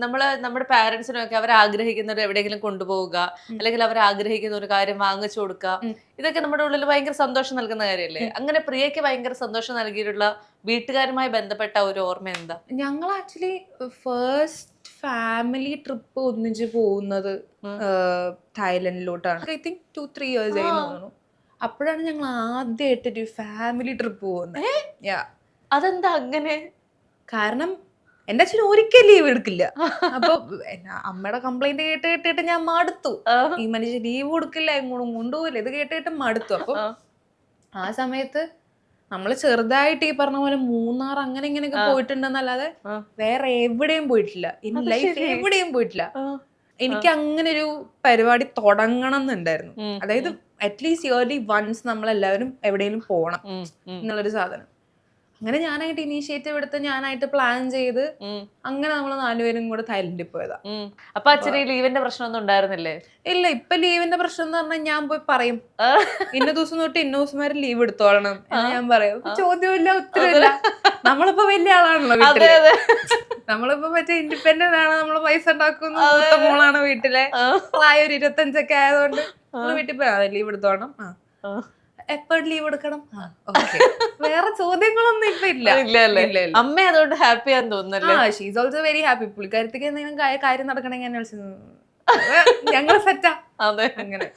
നമ്മുടെ പാരന്റ്സിനൊക്കെ അവർ ആഗ്രഹിക്കുന്നത് എവിടെയെങ്കിലും കൊണ്ടുപോവുക, അല്ലെങ്കിൽ അവർ ആഗ്രഹിക്കുന്ന ഒരു കാര്യം വാങ്ങിച്ചു കൊടുക്കുക, ഇതൊക്കെ നമ്മുടെ ഉള്ളിൽ ഭയങ്കര സന്തോഷം നൽകുന്ന കാര്യമല്ലേ? അങ്ങനെ പ്രിയക്ക് ഭയങ്കര സന്തോഷം നൽകിയിട്ടുള്ള വീട്ടുകാരുമായി ബന്ധപ്പെട്ട ഒരു ഓർമ്മ എന്താ? ഞങ്ങൾ ആക്ച്വലി ഫസ്റ്റ് ഫാമിലി ട്രിപ്പ് ഒന്നിച്ച് പോകുന്നത് തായ്ലൻഡിലോട്ടാണ്. ഐ തിങ്ക് 2-3 years ആയി തോന്നുന്നു. അപ്പോഴാണ് ഞങ്ങൾ ആദ്യമായിട്ട് ഒരു ഫാമിലി ട്രിപ്പ് പോകുന്നത്. അതെന്താ അങ്ങനെ? കാരണം എന്റെ അച്ഛൻ ഒരിക്കലും ലീവ് എടുക്കില്ല. അപ്പൊ അമ്മയുടെ കംപ്ലൈന്റ് കേട്ട് കേട്ടിട്ട് ഞാൻ മടുത്തു. ഈ മനുഷ്യൻ ലീവ് കൊടുക്കില്ല, ഇങ്ങോട്ടും കൊണ്ടുപോകില്ല, ഇത് കേട്ടിട്ട് മടുത്തു. അപ്പൊ ആ സമയത്ത് നമ്മള് ചെറുതായിട്ട് ഈ പറഞ്ഞ പോലെ മൂന്നാർ അങ്ങനെ ഇങ്ങനെയൊക്കെ പോയിട്ടുണ്ടെന്നല്ലാതെ വേറെ എവിടെയും പോയിട്ടില്ല. ഇൻ ലൈഫ് എവിടെയും പോയിട്ടില്ല. എനിക്ക് അങ്ങനെ ഒരു പരിപാടി തുടങ്ങണം എന്നുണ്ടായിരുന്നു. അതായത് അറ്റ്ലീസ്റ്റ് ഇയർലി വൺസ് നമ്മളെല്ലാവരും എവിടെയെങ്കിലും പോകണം എന്നുള്ളൊരു സാധനം. അങ്ങനെ ഞാനായിട്ട് ഇനീഷ്യേറ്റീവ് എടുത്ത് ഞാനായിട്ട് പ്ലാൻ ചെയ്ത് അങ്ങനെ നമ്മൾ 4 പേരും കൂടെ തായ്ലൻഡിൽ പോയതാ. അപ്പൊ അച്ഛന് ലീവിന്റെ പ്രശ്നമൊന്നും ഉണ്ടായിരുന്നില്ലേ? ഇല്ല, ഇപ്പൊ ലീവിന്റെ പ്രശ്നം എന്ന് പറഞ്ഞാൽ ഞാൻ പോയി പറയും, ഇന്ന ദിവസം തൊട്ട് ഇന്ന ദിവസം വരെ ലീവ് എടുത്തോളണം എന്ന് ഞാൻ പറയും. ചോദ്യമില്ല, ഉത്തരവില്ല. നമ്മളിപ്പോ വലിയ ആളാണല്ലോ വീട്ടില്. നമ്മളിപ്പോ മറ്റേ ഇൻഡിപെൻഡന്റ് ആണ്, നമ്മള് പൈസ ഉണ്ടാക്കുന്ന മൂത്ത മോളാണ് വീട്ടിലെ. പ്രായം ഒരു 25 ആയതുകൊണ്ട് നമ്മള് വീട്ടിൽ പോയി ലീവ് എടുത്തോണം. എപ്പോഴും ലീവ് എടുക്കണം. വേറെ ചോദ്യങ്ങളൊന്നും ഇപ്പൊ ഇല്ല. അമ്മ അതുകൊണ്ട് ഹാപ്പി ആണെന്ന് തോന്നുന്നല്ലേ? She's also very happy. പുള്ളിക്കാരത്തേക്ക് എന്തെങ്കിലും കാര്യം നടക്കണമെങ്കിൽ ഞങ്ങൾ സെറ്റാ. അങ്ങനെ